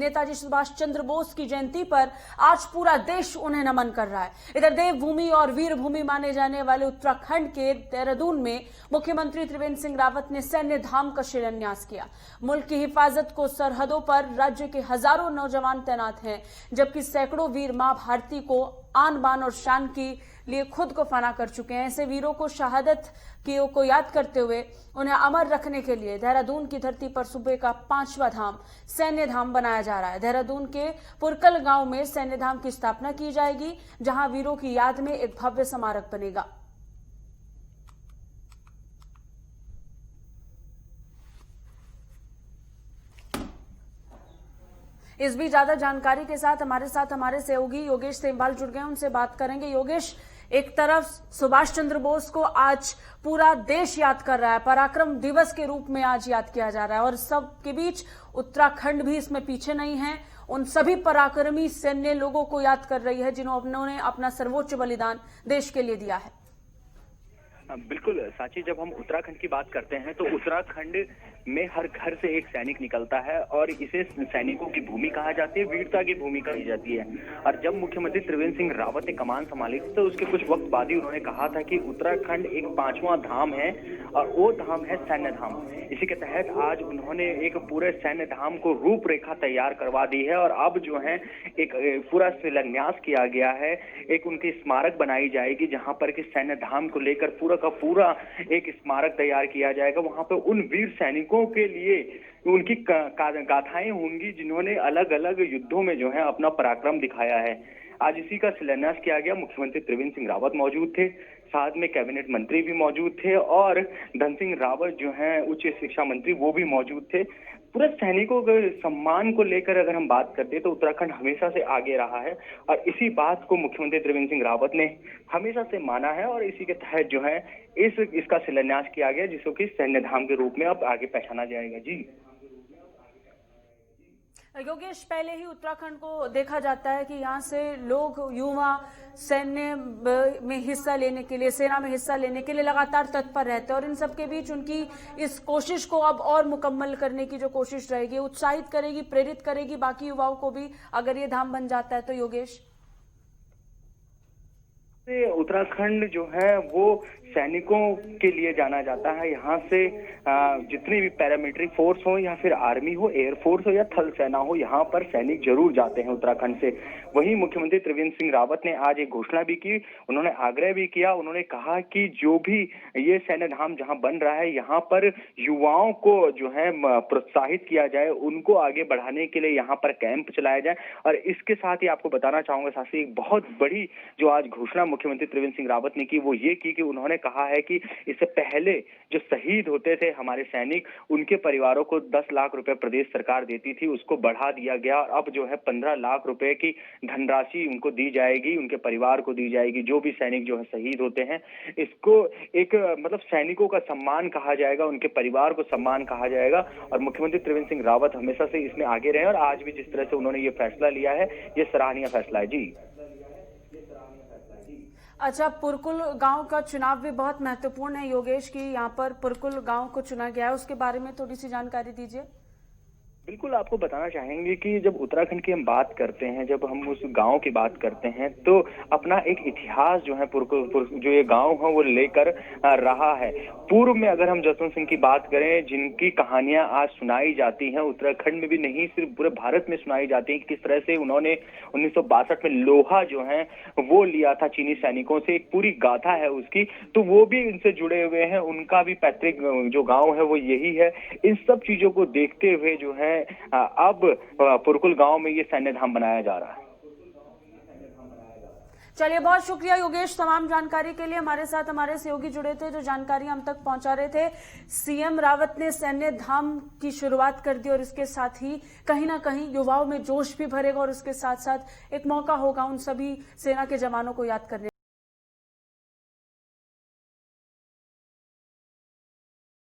नेताजी सुभाष चंद्र बोस की जयंती पर आज पूरा देश उन्हें नमन कर रहा है। इधर देवभूमि और वीरभूमि माने जाने वाले उत्तराखंड के देहरादून में मुख्यमंत्री त्रिवेंद्र सिंह रावत ने सैन्य धाम का शिलान्यास किया। मुल्क की हिफाजत को सरहदों पर राज्य के हजारों नौजवान तैनात हैं, जबकि सैकड़ों वीर मां भारती को आन बान और शान के लिए खुद को फना कर चुके हैं। ऐसे वीरों को शहादत को याद करते हुए उन्हें अमर रखने के लिए देहरादून की धरती पर सूबे का 5वां धाम सैन्य धाम बनाया जा रहा है। देहरादून के पुरकल गांव में सैन्य धाम की स्थापना की जाएगी, जहां वीरों की याद में एक भव्य स्मारक बनेगा। इस बीच ज्यादा जानकारी के साथ हमारे सहयोगी योगेश सेमवाल जुड़ गए, उनसे बात करेंगे। योगेश, एक तरफ सुभाष चंद्र बोस को आज पूरा देश याद कर रहा है, पराक्रम दिवस के रूप में आज याद किया जा रहा है, और सबके बीच उत्तराखंड भी इसमें पीछे नहीं है। उन सभी पराक्रमी सैन्य लोगों को याद कर रही है जिन्होंने अपना सर्वोच्च बलिदान देश के लिए दिया है। बिल्कुल साची, जब हम उत्तराखंड की बात करते हैं तो उत्तराखंड में हर घर से एक सैनिक निकलता है और इसे सैनिकों की भूमि कहा जाती है, वीरता की भूमि कही जाती है। और जब मुख्यमंत्री त्रिवेंद्र सिंह रावत ने कमान संभाली तो उसके कुछ वक्त बाद ही उन्होंने कहा था कि उत्तराखंड एक 5वां धाम है और वो धाम है सैन्य धाम। इसी के तहत आज उन्होंने एक पूरे सैन्य धाम को रूपरेखा तैयार करवा दी है और अब जो है एक पूरा शिलान्यास किया गया है। एक उनकी स्मारक बनाई जाएगी जहां पर कि सैन्य धाम को लेकर पूरा का पूरा एक स्मारक तैयार किया जाएगा। वहां पर उन वीर सैनिकों के लिए उनकी गाथाएं होंगी जिन्होंने अलग अलग युद्धों में जो है अपना पराक्रम दिखाया है। आज इसी का शिलान्यास किया गया। मुख्यमंत्री त्रिवेंद्र सिंह रावत मौजूद थे, साथ में कैबिनेट मंत्री भी मौजूद थे और धन सिंह रावत जो हैं उच्च शिक्षा मंत्री वो भी मौजूद थे। पूरे सैनिकों के सम्मान को लेकर अगर हम बात करते हैं तो उत्तराखंड हमेशा से आगे रहा है और इसी बात को मुख्यमंत्री त्रिवेंद्र सिंह रावत ने हमेशा से माना है और इसी के तहत जो है इसका शिलान्यास किया गया, जिसको कि सैन्य धाम के रूप में अब आगे पहचाना जाएगा। जी योगेश, पहले ही उत्तराखंड को देखा जाता है कि यहाँ से लोग युवा सैन्य में हिस्सा लेने के लिए, सेना में हिस्सा लेने के लिए लगातार तत्पर रहते हैं और इन सब के बीच उनकी इस कोशिश को अब और मुकम्मल करने की जो कोशिश रहेगी, उत्साहित करेगी, प्रेरित करेगी बाकी युवाओं को भी, अगर ये धाम बन जाता है तो। योगेश, उत्तराखंड जो है वो सैनिकों के लिए जाना जाता है। यहाँ से जितनी भी पैरामिलिट्री फोर्स हो या फिर आर्मी हो, एयरफोर्स हो या थल सेना हो, यहाँ पर सैनिक जरूर जाते हैं उत्तराखंड से। वहीं मुख्यमंत्री त्रिवेंद्र सिंह रावत ने आज एक घोषणा भी की, उन्होंने आग्रह भी किया। उन्होंने कहा कि जो भी ये सैन्य धाम जहाँ बन रहा है यहाँ पर युवाओं को जो है प्रोत्साहित किया जाए, उनको आगे बढ़ाने के लिए यहाँ पर कैंप चलाया जाए। और इसके साथ ही आपको बताना चाहूंगा साथी, एक बहुत बड़ी जो आज घोषणा मुख्यमंत्री त्रिवेंद्र सिंह रावत ने की वो ये की कि उन्होंने कहा है कि इससे पहले जो शहीद होते थे हमारे सैनिक, उनके परिवारों को 10 लाख रुपए प्रदेश सरकार देती थी, उसको बढ़ा दिया गया और अब जो है 15 लाख रुपए की धनराशि उनको दी जाएगी, उनके परिवार को दी जाएगी। जो भी सैनिक जो है शहीद होते हैं, इसको एक मतलब सैनिकों का सम्मान कहा जाएगा, उनके परिवार को सम्मान कहा जाएगा। और मुख्यमंत्री त्रिवेंद्र सिंह रावत हमेशा से इसमें आगे रहे और आज भी जिस तरह से उन्होंने ये फैसला लिया है, ये सराहनीय फैसला है। जी अच्छा, पुरकुल गांव का चुनाव भी बहुत महत्वपूर्ण है योगेश, की यहाँ पर पुरकुल गांव को चुना गया है, उसके बारे में थोड़ी सी जानकारी दीजिए। बिल्कुल, आपको बताना चाहेंगे कि जब उत्तराखंड की हम बात करते हैं, जब हम उस गांव की बात करते हैं तो अपना एक इतिहास जो है जो ये गांव है वो लेकर रहा है। पूर्व में अगर हम जसवंत सिंह की बात करें, जिनकी कहानियां आज सुनाई जाती हैं, उत्तराखंड में भी नहीं सिर्फ पूरे भारत में सुनाई जाती हैं, किस तरह से उन्होंने 1962 में लोहा जो है वो लिया था चीनी सैनिकों से, एक पूरी गाथा है उसकी, तो वो भी इनसे जुड़े हुए हैं। उनका भी पैतृक जो गाँव है वो यही है। इन सब चीजों को देखते हुए जो है अब पुरकुल गांव में ये सैन्य धाम बनाया जा रहा है। चलिए, बहुत शुक्रिया योगेश तमाम जानकारी के लिए। हमारे साथ हमारे सहयोगी जुड़े थे जो जानकारी हम तक पहुंचा रहे थे। सीएम रावत ने सैन्य धाम की शुरुआत कर दी और इसके साथ ही कहीं ना कहीं युवाओं में जोश भी भरेगा और उसके साथ साथ एक मौका होगा उन सभी सेना के जवानों को याद करने